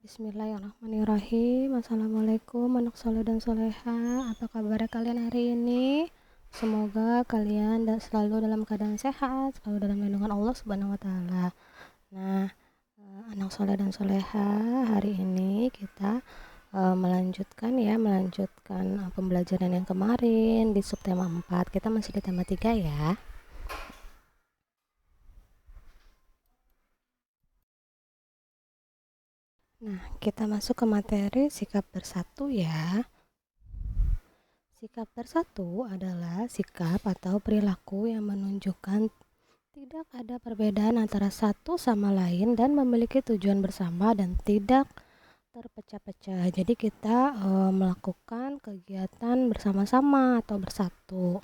Bismillahirrahmanirrahim. Assalamualaikum anak soleh dan soleha. Apa kabar kalian hari ini? Semoga kalian selalu dalam keadaan sehat, selalu dalam lindungan Allah Subhanahu wa taala. Nah, anak soleh dan soleha, hari ini kita melanjutkan pembelajaran yang kemarin di subtema 4. Kita masih di tema 3 ya. Nah, kita masuk ke materi sikap bersatu ya. Sikap bersatu adalah sikap atau perilaku yang menunjukkan tidak ada perbedaan antara satu sama lain dan memiliki tujuan bersama dan tidak terpecah-pecah. Jadi kita melakukan kegiatan bersama-sama atau bersatu.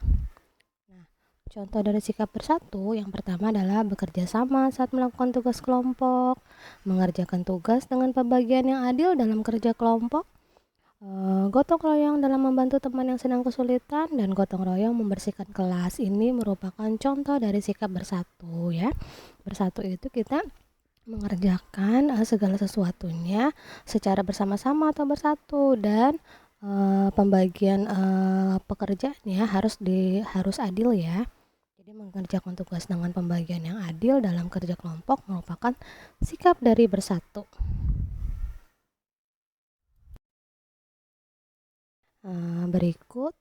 Nah, contoh dari sikap bersatu yang pertama adalah bekerja sama saat melakukan tugas kelompok, mengerjakan tugas dengan pembagian yang adil dalam kerja kelompok, gotong royong dalam membantu teman yang sedang kesulitan, dan gotong royong membersihkan kelas. Ini merupakan contoh dari sikap bersatu ya. Bersatu itu kita mengerjakan segala sesuatunya secara bersama-sama atau bersatu, dan pembagian pekerjaannya harus adil ya. Jadi mengerjakan tugas dengan pembagian yang adil dalam kerja kelompok merupakan sikap dari bersatu. Berikut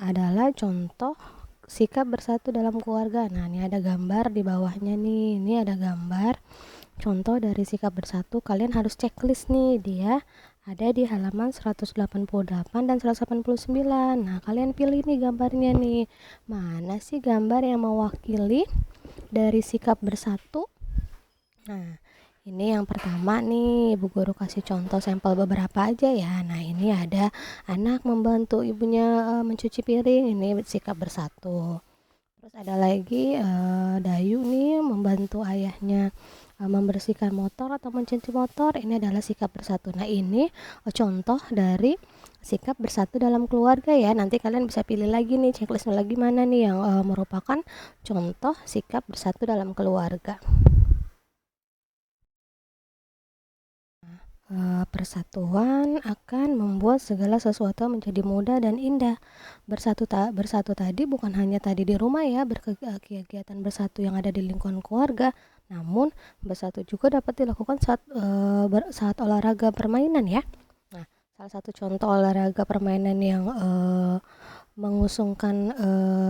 adalah contoh sikap bersatu dalam keluarga. Nah, ini ada gambar di bawahnya nih. Ini ada gambar contoh dari sikap bersatu. Kalian harus checklist nih, dia ada di halaman 188 dan 189. Nah, kalian pilih nih gambarnya nih. Mana sih gambar yang mewakili dari sikap bersatu? Nah, ini yang pertama nih, Bu Guru kasih contoh sampel beberapa aja ya. Nah, ini ada anak membantu ibunya mencuci piring, ini sikap bersatu. Terus ada lagi Dayu nih membantu ayahnya membersihkan motor atau mencuci motor, ini adalah sikap bersatu. Nah, ini contoh dari sikap bersatu dalam keluarga ya. Nanti kalian bisa pilih lagi nih, checklistnya lagi mana nih yang merupakan contoh sikap bersatu dalam keluarga. Persatuan akan membuat segala sesuatu menjadi mudah dan indah. Bersatu tadi bukan hanya tadi di rumah ya, kegiatan bersatu yang ada di lingkungan keluarga, namun bersatu juga dapat dilakukan saat olahraga permainan ya. Nah, salah satu contoh olahraga permainan yang mengusungkan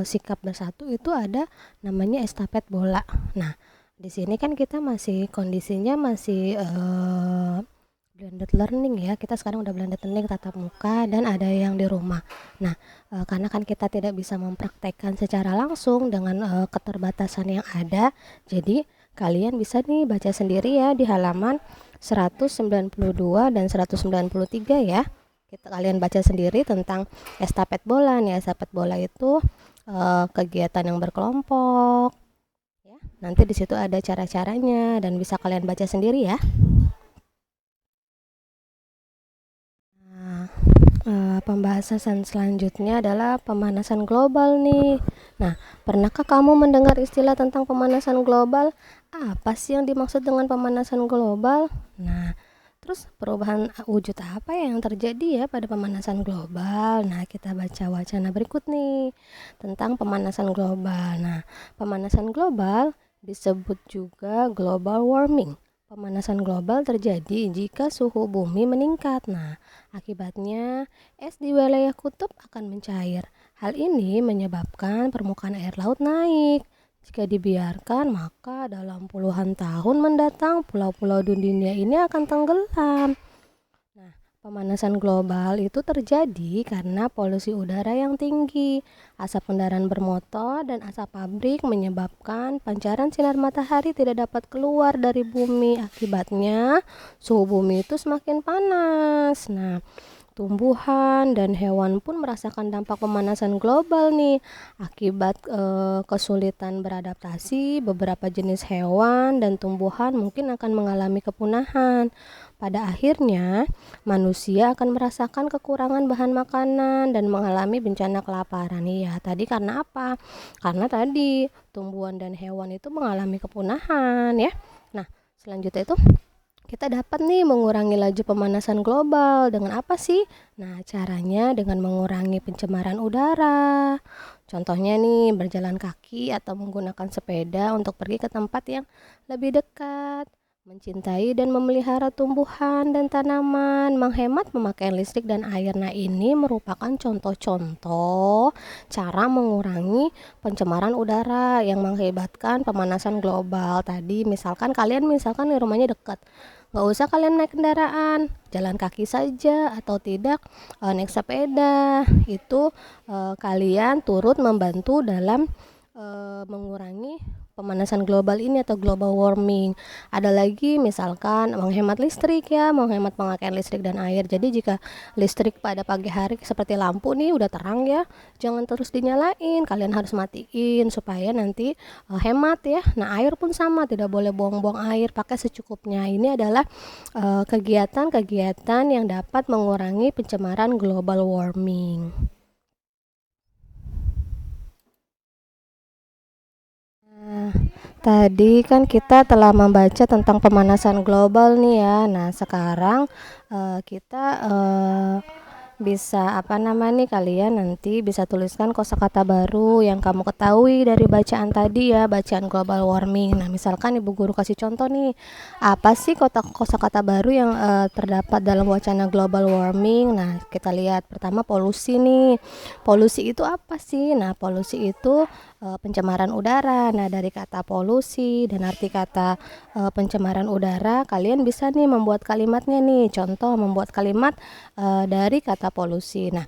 sikap bersatu itu ada namanya estafet bola. Nah, di sini kan kita kondisinya masih blended learning ya. Kita sekarang udah blended learning tatap muka dan ada yang di rumah. Nah, karena kan kita tidak bisa mempraktekkan secara langsung dengan keterbatasan yang ada, jadi kalian bisa nih baca sendiri ya di halaman 192 dan 193 ya. Kalian baca sendiri tentang estafet bola nih. Estafet bola itu kegiatan yang berkelompok ya. Nanti di situ ada cara-caranya dan bisa kalian baca sendiri ya. Pembahasan selanjutnya adalah pemanasan global nih. Nah, pernahkah kamu mendengar istilah tentang pemanasan global? Apa sih yang dimaksud dengan pemanasan global? Nah, terus perubahan wujud apa yang terjadi ya pada pemanasan global? Nah, kita baca wacana berikut nih tentang pemanasan global. Nah, pemanasan global disebut juga global warming. Pemanasan global terjadi jika suhu bumi meningkat. Nah, akibatnya es di wilayah kutub akan mencair. Hal ini menyebabkan permukaan air laut naik. Jika dibiarkan, maka dalam puluhan tahun mendatang pulau-pulau di dunia ini akan tenggelam. Nah, pemanasan global itu terjadi karena polusi udara yang tinggi, asap kendaraan bermotor, dan asap pabrik menyebabkan pancaran sinar matahari tidak dapat keluar dari bumi. Akibatnya, suhu bumi itu semakin panas. Nah, tumbuhan dan hewan pun merasakan dampak pemanasan global nih. Akibat kesulitan beradaptasi, beberapa jenis hewan dan tumbuhan mungkin akan mengalami kepunahan. Pada akhirnya, manusia akan merasakan kekurangan bahan makanan dan mengalami bencana kelaparan. Iya, tadi karena apa? Karena tadi tumbuhan dan hewan itu mengalami kepunahan ya. Nah, selanjutnya itu Kita dapat nih mengurangi laju pemanasan global dengan apa sih? Nah, caranya dengan mengurangi pencemaran udara. Contohnya nih, berjalan kaki atau menggunakan sepeda untuk pergi ke tempat yang lebih dekat. Mencintai dan memelihara tumbuhan dan tanaman, menghemat pemakaian listrik dan air. Nah, ini merupakan contoh-contoh cara mengurangi pencemaran udara yang mengakibatkan pemanasan global. Tadi misalkan kalian di rumahnya dekat, nggak usah kalian naik kendaraan, jalan kaki saja atau tidak naik sepeda. Itu kalian turut membantu dalam mengurangi pemanasan global ini atau global warming. Ada lagi misalkan menghemat listrik ya, menghemat pemakaian listrik dan air. Jadi jika listrik pada pagi hari seperti lampu nih udah terang ya, jangan terus dinyalain, kalian harus matiin supaya nanti hemat ya. Nah, air pun sama, tidak boleh buang-buang air, pakai secukupnya. Ini adalah kegiatan-kegiatan yang dapat mengurangi pencemaran global warming. Tadi kan kita telah membaca tentang pemanasan global nih ya. Nah, sekarang kita bisa kalian nanti bisa tuliskan kosakata baru yang kamu ketahui dari bacaan tadi ya, bacaan global warming. Nah, misalkan Ibu Guru kasih contoh nih, apa sih kosakata baru yang terdapat dalam wacana global warming? Nah, kita lihat pertama polusi nih. Polusi itu apa sih? Nah, polusi itu pencemaran udara. Nah, dari kata polusi dan arti kata pencemaran udara, kalian bisa nih membuat kalimatnya nih. Contoh membuat kalimat dari kata polusi. Nah,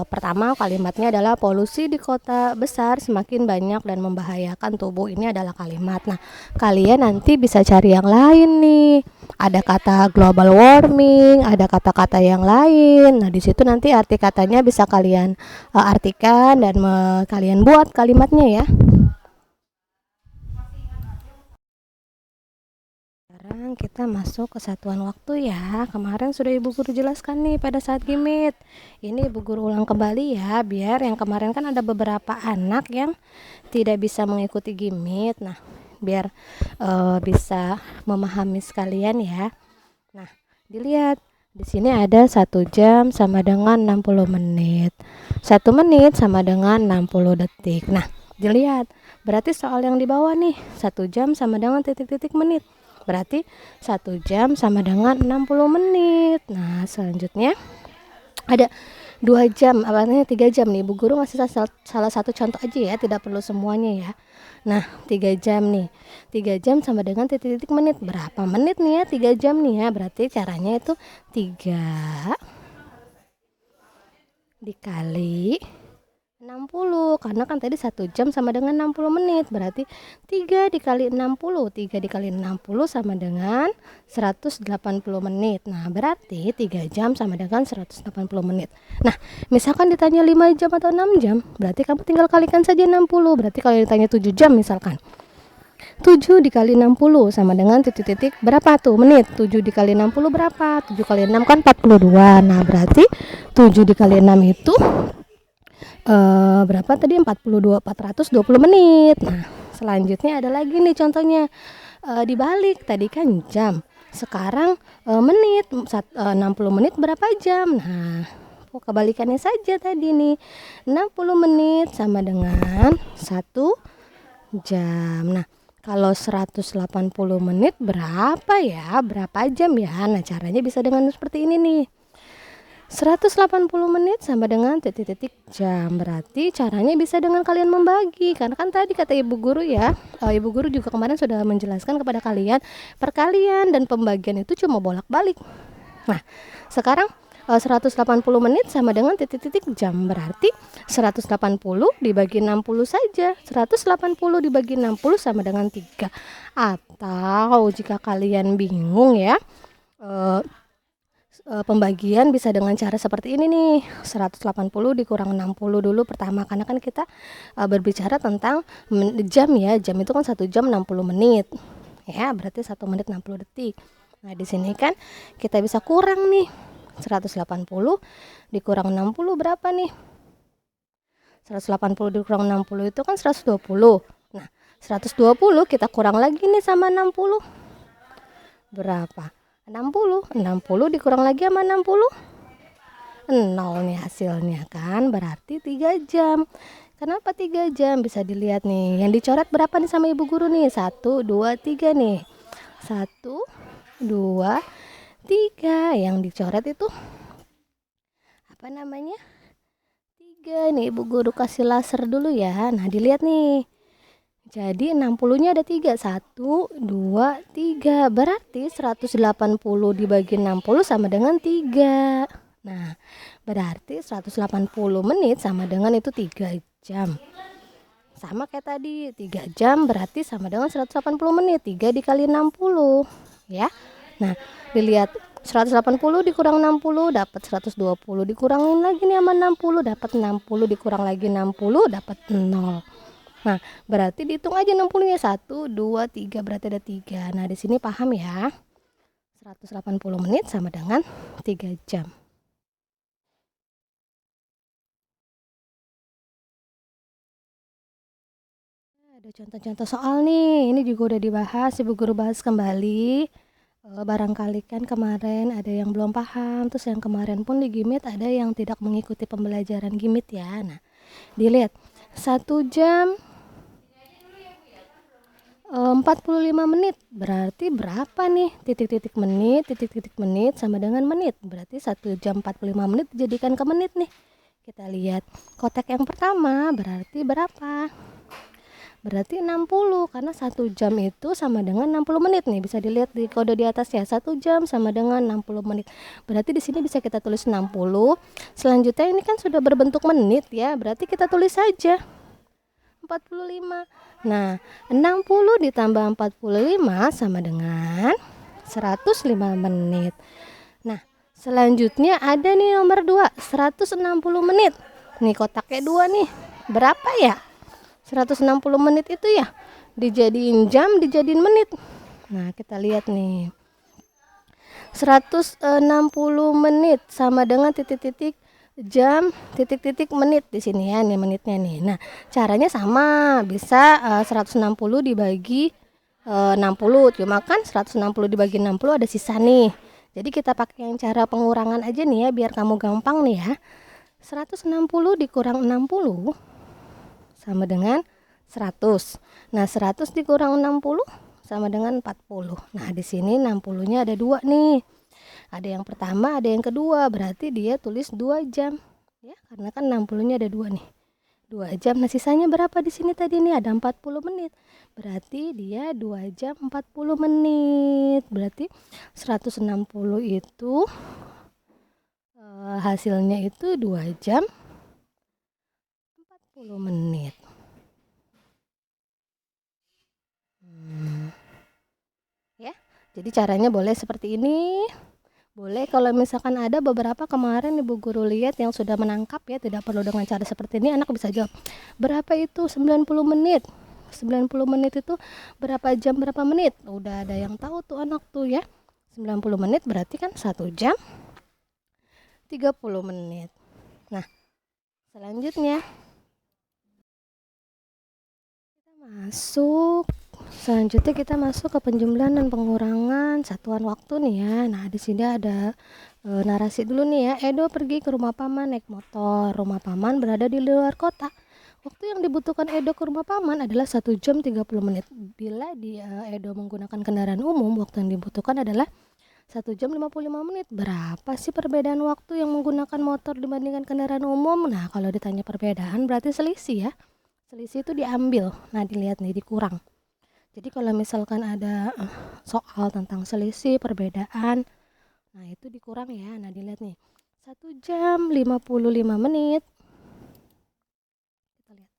pertama kalimatnya adalah polusi di kota besar semakin banyak dan membahayakan tubuh. Ini adalah kalimat. Nah, kalian nanti bisa cari yang lain nih. Ada kata global warming, ada kata-kata yang lain. Nah, di situ nanti arti katanya bisa kalian artikan dan kalian buat kalimatnya ya. Sekarang kita masuk ke satuan waktu ya. Kemarin sudah Ibu Guru jelaskan nih pada saat gimit. Ini Ibu Guru ulang kembali ya, biar yang kemarin kan ada beberapa anak yang tidak bisa mengikuti gimit. Nah, biar bisa memahami sekalian ya. Nah, dilihat di sini ada 1 jam sama dengan 60 menit. 1 menit sama dengan 60 detik. Nah, dilihat. Berarti soal yang di bawah nih, 1 jam sama dengan titik-titik menit. Berarti 1 jam sama dengan 60 menit. Nah, selanjutnya ada 2 jam, 3 jam nih. Ibu Guru ngasih salah satu contoh aja ya, tidak perlu semuanya ya. Nah, 3 jam nih. 3 jam sama dengan titik-titik menit. Berapa menit nih ya 3 jam nih ya? Berarti caranya itu 3 dikali 60, karena kan tadi 1 jam sama dengan 60 menit, berarti 3 dikali 60, 3 dikali 60 sama dengan 180 menit. Nah, berarti 3 jam sama dengan 180 menit. Nah, misalkan ditanya 5 jam atau 6 jam, berarti kamu tinggal kalikan saja 60. Berarti kalau ditanya 7 jam misalkan, 7 dikali 60 sama dengan titik-titik berapa tuh menit? 7 dikali 60 berapa? 7 kali 6 kan 42. Nah, berarti 7 dikali 6 itu berapa tadi? 420 menit. Nah, selanjutnya ada lagi nih contohnya, dibalik. Tadi kan jam, sekarang menit. 60 menit berapa jam? Nah, kebalikannya saja tadi nih, 60 menit sama dengan 1 jam. Nah, kalau 180 menit berapa ya? Berapa jam ya? Nah, caranya bisa dengan seperti ini nih. 180 menit sama dengan titik-titik jam. Berarti caranya bisa dengan kalian membagi. Karena kan tadi kata Ibu Guru ya, Ibu Guru juga kemarin sudah menjelaskan kepada kalian, perkalian dan pembagian itu cuma bolak-balik. Nah, sekarang 180 menit sama dengan titik-titik jam. Berarti 180 dibagi 60 saja. 180 dibagi 60 sama dengan 3. Atau jika kalian bingung ya, pembagian bisa dengan cara seperti ini nih, 180 dikurang 60 dulu pertama, karena kan kita berbicara tentang jam ya. Jam itu kan 1 jam 60 menit ya, berarti 1 menit 60 detik. Nah, di sini kan kita bisa kurang nih, 180 dikurang 60 berapa nih? 180 dikurang 60 itu kan 120. Nah, 120 kita kurang lagi nih sama 60. berapa? 60. 60 dikurang lagi sama 60, 0 nih hasilnya kan, berarti 3 jam. Kenapa 3 jam? Bisa dilihat nih, yang dicoret berapa nih sama ibu guru nih? 1, 2, 3 nih. 1, 2, 3. Yang dicoret itu apa namanya? 3 nih, ibu guru kasih laser dulu ya. Nah, dilihat nih. Jadi 60-nya ada 3. 1, 2, 3. Berarti 180 dibagi 60 sama dengan 3. Nah, berarti 180 menit sama dengan itu 3 jam. Sama kayak tadi, 3 jam berarti sama dengan 180 menit. 3 dikali 60 ya. Nah, dilihat 180 dikurang 60 dapat 120, dikurangin lagi nih sama 60 dapat 60, dikurang lagi 60 dapat 0. Nah, berarti dihitung aja 60-nya 1, 2, 3, berarti ada 3. Nah, di sini paham ya. 180 menit sama dengan 3 jam. Ada contoh-contoh soal nih. Ini juga udah dibahas, Ibu Guru bahas kembali. Barangkali kan kemarin ada yang belum paham, terus yang kemarin pun di Gimit ada yang tidak mengikuti pembelajaran Gimit ya. Nah, dilihat 1 jam 45 menit berarti berapa nih? Titik-titik menit sama dengan menit. Berarti 1 jam 45 menit dijadikan ke menit nih. Kita lihat kotak yang pertama berarti berapa? Berarti 60 karena 1 jam itu sama dengan 60 menit nih. Bisa dilihat di kode di atas ya. 1 jam sama dengan 60 menit. Berarti di sini bisa kita tulis 60. Selanjutnya ini kan sudah berbentuk menit ya. Berarti kita tulis saja 45. Nah, 60 ditambah 45 sama dengan 105 menit. Nah, selanjutnya ada nih nomor 2, 160 menit. Nih kotaknya 2 nih. Berapa ya? 160 menit itu ya. Dijadiin jam, dijadiin menit. Nah, kita lihat nih. 160 menit sama dengan titik-titik jam titik-titik menit di sini ya, nih menitnya nih. Nah, caranya sama, bisa 160 dibagi 60, cuma kan 160 dibagi 60 ada sisa nih. Jadi kita pakai yang cara pengurangan aja nih ya biar kamu gampang nih ya. 160 dikurang 60 sama dengan 100. Nah, 100 dikurang 60 sama dengan 40. Nah, di sini 60-nya ada 2 nih. Ada yang pertama, ada yang kedua. Berarti dia tulis 2 jam. Ya, karena kan 60-nya ada 2 nih. 2 jam. Nah, sisanya berapa di sini tadi nih? Ada 40 menit. Berarti dia 2 jam 40 menit. Berarti 160 itu hasilnya itu 2 jam 40 menit. Ya. Jadi caranya boleh seperti ini. Boleh kalau misalkan ada beberapa kemarin Ibu Guru lihat yang sudah menangkap ya, tidak perlu dengan cara seperti ini, anak bisa jawab. Berapa itu 90 menit? 90 menit itu berapa jam berapa menit? Udah ada yang tahu tuh anak tuh ya. 90 menit berarti kan 1 jam 30 menit. Nah, selanjutnya kita masuk ke penjumlahan dan pengurangan satuan waktu nih ya. Nah, di sini ada narasi dulu nih ya. Edo pergi ke rumah paman naik motor. Rumah paman berada di luar kota. Waktu yang dibutuhkan Edo ke rumah paman adalah 1 jam 30 menit. Bila Edo menggunakan kendaraan umum, waktu yang dibutuhkan adalah 1 jam 55 menit. Berapa sih perbedaan waktu yang menggunakan motor dibandingkan kendaraan umum? Nah, kalau ditanya perbedaan berarti selisih ya. Selisih itu diambil. Nah, dilihat nih dikurang. Jadi kalau misalkan ada soal tentang selisih, perbedaan, nah itu dikurang ya. Nah, dilihat nih. 1 jam 55 menit. Kita lihat.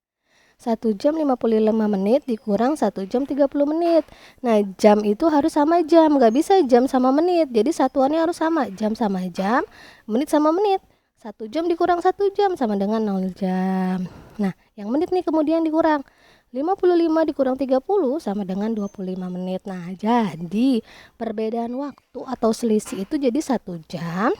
1 jam 55 menit dikurang 1 jam 30 menit. Nah, jam itu harus sama jam. Nggak bisa jam sama menit. Jadi satuannya harus sama. Jam sama jam, menit sama menit. 1 jam dikurang 1 jam sama dengan 0 jam. Nah, yang menit nih kemudian dikurang. 55 dikurang 30 sama dengan 25 menit. Nah, jadi perbedaan waktu atau selisih itu jadi 1 jam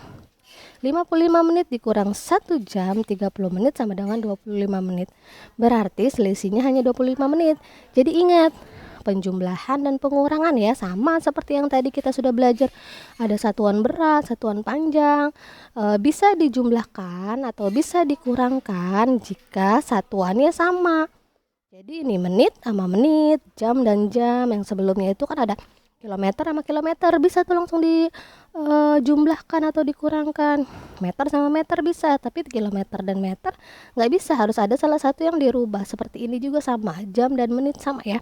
55 menit dikurang 1 jam 30 menit sama dengan 25 menit. Berarti selisihnya hanya 25 menit. Jadi ingat, penjumlahan dan pengurangan ya, sama seperti yang tadi kita sudah belajar. Ada satuan berat, satuan panjang, bisa dijumlahkan atau bisa dikurangkan jika satuannya sama. Jadi ini menit sama menit, jam dan jam. Yang sebelumnya itu kan ada kilometer sama kilometer, bisa tuh langsung dijumlahkan atau dikurangkan. Meter sama meter bisa, tapi kilometer dan meter nggak bisa, harus ada salah satu yang dirubah. Seperti ini juga sama, jam dan menit sama ya.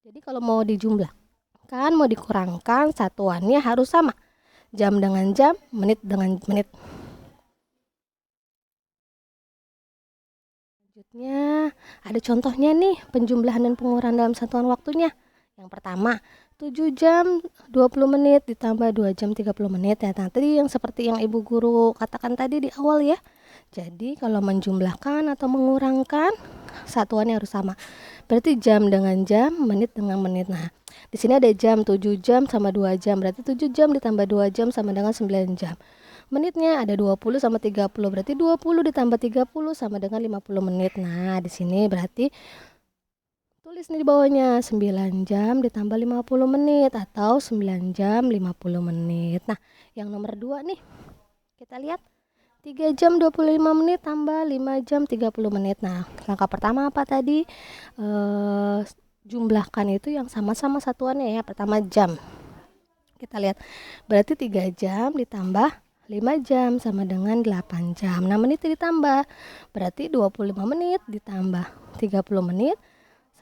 Jadi kalau mau dijumlahkan, mau dikurangkan, satuannya harus sama. Jam dengan jam, menit dengan menit. Selanjutnya ada contohnya nih, penjumlahan dan pengurangan dalam satuan waktunya. Yang pertama, 7 jam 20 menit ditambah 2 jam 30 menit ya. Nah, tadi yang seperti yang Ibu Guru katakan tadi di awal ya. Jadi kalau menjumlahkan atau mengurangkan, satuannya harus sama. Berarti jam dengan jam, menit dengan menit. Nah, di sini ada jam, 7 jam sama 2 jam. Berarti 7 jam ditambah 2 jam sama dengan 9 jam. Menitnya ada 20 sama 30, berarti 20 ditambah 30 sama dengan 50 menit. Nah, di sini berarti tulis nih di bawahnya 9 jam ditambah 50 menit atau 9 jam 50 menit. Nah, yang nomor 2 nih. Kita lihat 3 jam 25 menit tambah 5 jam 30 menit. Nah, langkah pertama apa tadi? Jumlahkan itu yang sama-sama satuannya ya. Pertama jam. Kita lihat. Berarti 3 jam ditambah 5 jam sama dengan 8 jam. Nah, menit ditambah. Berarti 25 menit ditambah 30 menit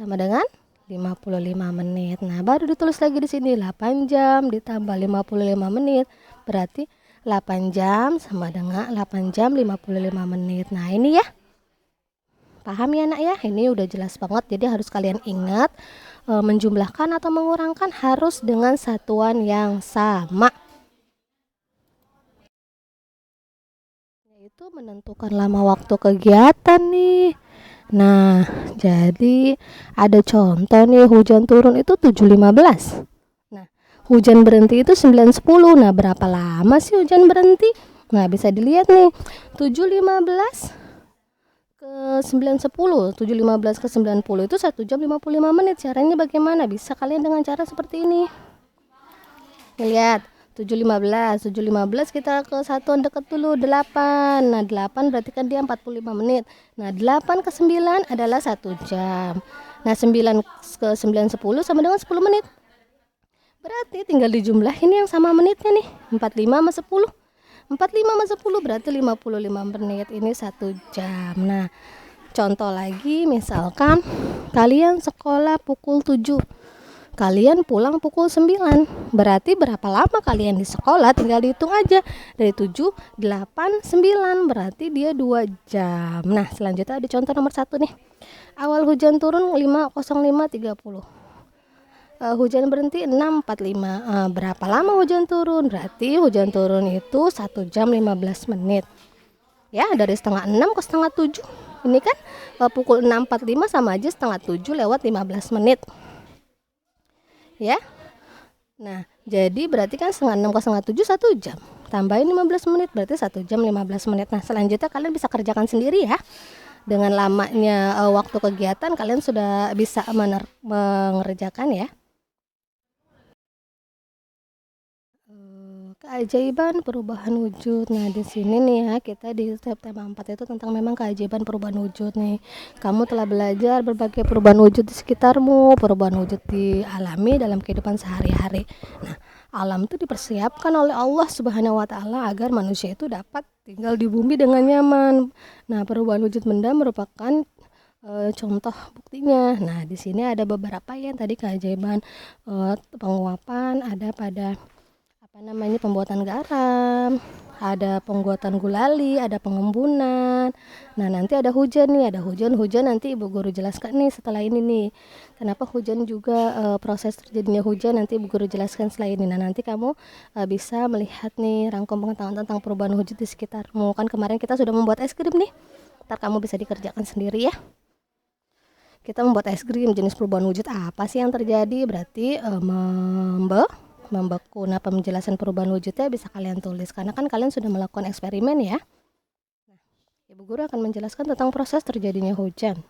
sama dengan 55 menit. Nah, baru ditulis lagi di sini 8 jam ditambah 55 menit. Berarti 8 jam sama dengan 8 jam 55 menit. Nah, ini ya. Paham ya, Nak ya? Ini udah jelas banget. Jadi harus kalian ingat, menjumlahkan atau mengurangkan harus dengan satuan yang sama. Yaitu menentukan lama waktu kegiatan nih. Nah, jadi ada contoh nih, hujan turun itu 7.15. Nah, hujan berhenti itu 9.10. Nah, berapa lama sih hujan berhenti? Nah, bisa dilihat nih, 7.15 ke 9.10, 7.15 ke 90 itu 1 jam 55 menit. Caranya bagaimana? Bisa kalian dengan cara seperti ini. Lihat, 7.15 kita ke satuan dekat dulu 8. Nah, 8 berarti kan dia 45 menit. Nah, 8 ke 9 adalah 1 jam. Nah, 9 ke 9.10 sama dengan 10 menit. Berarti tinggal dijumlahin yang sama menitnya nih, 45 sama 10. 45 sama 10 berarti 55 menit. Ini 1 jam. Nah, contoh lagi, misalkan kalian sekolah pukul 7. Kalian pulang pukul 9. Berarti berapa lama kalian di sekolah? Tinggal dihitung aja. Dari 7, 8, 9. Berarti dia 2 jam. Nah, selanjutnya ada contoh nomor 1 nih. Awal hujan turun 5.05.30. Hujan berhenti 6.45. Berapa lama hujan turun? Berarti hujan turun itu 1 jam 15 menit. Ya, dari setengah 6 ke setengah 7. Ini kan pukul 6.45 sama aja setengah 7 lewat 15 menit. Ya. Nah, jadi berarti kan setengah 6 ke setengah 7 1 jam. Tambahin 15 menit berarti 1 jam 15 menit. Nah, selanjutnya kalian bisa kerjakan sendiri ya. Dengan lamanya waktu kegiatan kalian sudah bisa mengerjakan ya. Keajaiban perubahan wujud. Nah, di sini nih ya, kita di tema 4 itu tentang memang keajaiban perubahan wujud nih. Kamu telah belajar berbagai perubahan wujud di sekitarmu, perubahan wujud dialami dalam kehidupan sehari-hari. Nah, alam itu dipersiapkan oleh Allah Subhanahu wa taala agar manusia itu dapat tinggal di bumi dengan nyaman. Nah, perubahan wujud benda merupakan contoh buktinya. Nah, di sini ada beberapa yang tadi keajaiban penguapan, ada pada pembuatan garam, ada pembuatan gulali, ada pengembunan. Nah, nanti ada hujan nih, ada hujan nanti Ibu Guru jelaskan nih setelah ini nih. Kenapa hujan juga proses terjadinya hujan nanti Ibu Guru jelaskan setelah ini. Nah, nanti kamu bisa melihat nih rangkum pengetahuan tentang perubahan wujud di sekitarmu. Kan kemarin kita sudah membuat es krim nih. Ntar kamu bisa dikerjakan sendiri ya. Kita membuat es krim, jenis perubahan wujud apa sih yang terjadi? Berarti membeku. Nah, penjelasan perubahan wujudnya bisa kalian tulis karena kan kalian sudah melakukan eksperimen ya. Nah, Ibu Guru akan menjelaskan tentang proses terjadinya hujan.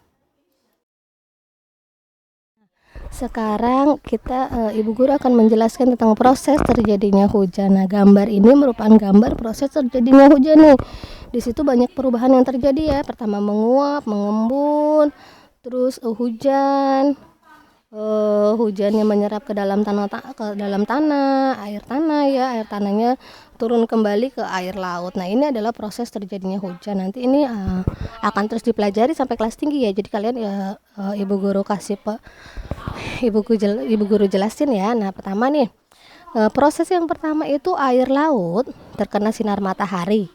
Sekarang kita Ibu Guru akan menjelaskan tentang proses terjadinya hujan. Nah, gambar ini merupakan gambar proses terjadinya hujan nih. Di situ banyak perubahan yang terjadi ya. Pertama menguap, mengembun, terus hujan. Hujannya menyerap ke dalam tanah, air tanah ya, air tanahnya turun kembali ke air laut. Nah, ini adalah proses terjadinya hujan. Nanti ini akan terus dipelajari sampai kelas tinggi ya. Jadi kalian ya Ibu Guru Ibu Guru jelasin ya. Nah, pertama nih, proses yang pertama itu air laut terkena sinar matahari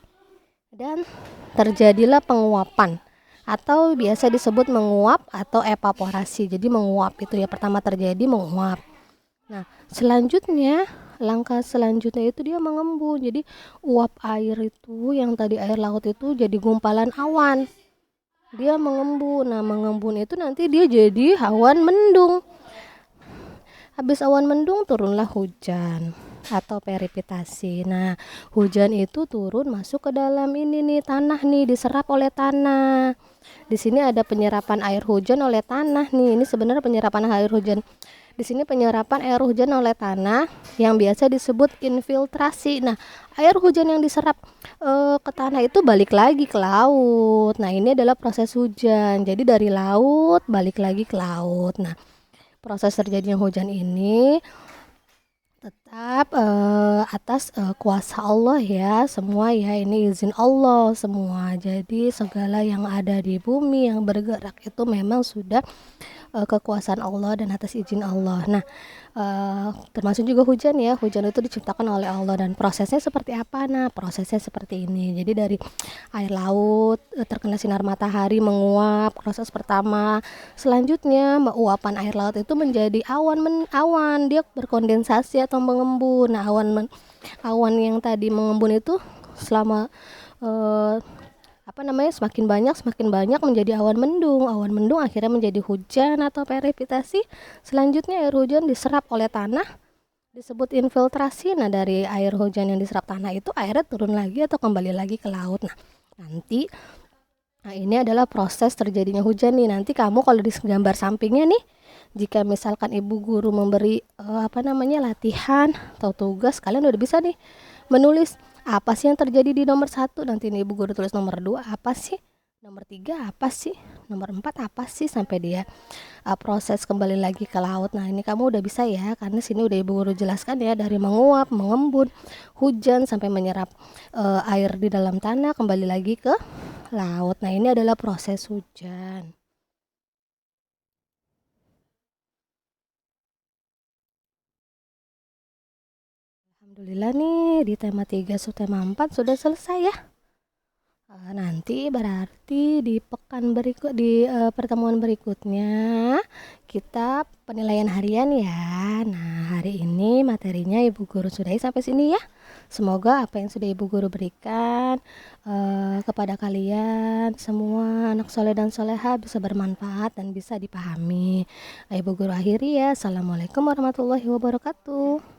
dan terjadilah penguapan atau biasa disebut menguap atau evaporasi. Jadi menguap itu ya, pertama terjadi menguap. Nah, langkah selanjutnya itu dia mengembun. Jadi uap air itu yang tadi air laut itu jadi gumpalan awan. Dia mengembun. Nah, mengembun itu nanti dia jadi awan mendung. Habis awan mendung turunlah hujan atau precipitasi. Nah, hujan itu turun masuk ke dalam ini nih, tanah nih, diserap oleh tanah. Di sini ada penyerapan air hujan oleh tanah nih. Ini sebenarnya penyerapan air hujan. Di sini penyerapan air hujan oleh tanah yang biasa disebut infiltrasi. Nah, air hujan yang diserap ke tanah itu balik lagi ke laut. Nah, ini adalah proses hujan. Jadi dari laut balik lagi ke laut. Nah, proses terjadinya hujan ini tetap atas kuasa Allah ya, semua ya, ini izin Allah semua. Jadi segala yang ada di bumi yang bergerak itu memang sudah kekuasaan Allah dan atas izin Allah. Nah, termasuk juga hujan ya. Hujan itu diciptakan oleh Allah dan prosesnya seperti apa? Nah, prosesnya seperti ini. Jadi dari air laut terkena sinar matahari menguap, proses pertama. Selanjutnya uapan air laut itu menjadi awan, dia berkondensasi atau mengembun. Nah, awan yang tadi mengembun itu selama semakin banyak menjadi awan mendung akhirnya menjadi hujan atau precipitasi. Selanjutnya air hujan diserap oleh tanah disebut infiltrasi. Nah, dari air hujan yang diserap tanah itu airnya turun lagi atau kembali lagi ke laut. Nah, ini adalah proses terjadinya hujan nih. Nanti kamu kalau di gambar sampingnya nih, jika misalkan Ibu Guru memberi latihan atau tugas, kalian udah bisa nih menulis apa sih yang terjadi di nomor 1, nanti nih Ibu Guru tulis nomor 2 apa sih, nomor 3 apa sih, nomor 4 apa sih, sampai dia proses kembali lagi ke laut. Nah, ini kamu udah bisa ya, karena sini udah Ibu Guru jelaskan ya, dari menguap, mengembun, hujan sampai menyerap air di dalam tanah kembali lagi ke laut. Nah, ini adalah proses hujan. Alhamdulillah nih di tema 3 subtema 4 sudah selesai ya. Nanti berarti di pertemuan berikutnya kita penilaian harian ya. Nah, hari ini materinya Ibu Guru sudahi sampai sini ya. Semoga apa yang sudah Ibu Guru berikan kepada kalian semua anak soleh dan soleha bisa bermanfaat dan bisa dipahami. Ibu Guru akhiri ya. Assalamualaikum warahmatullahi wabarakatuh.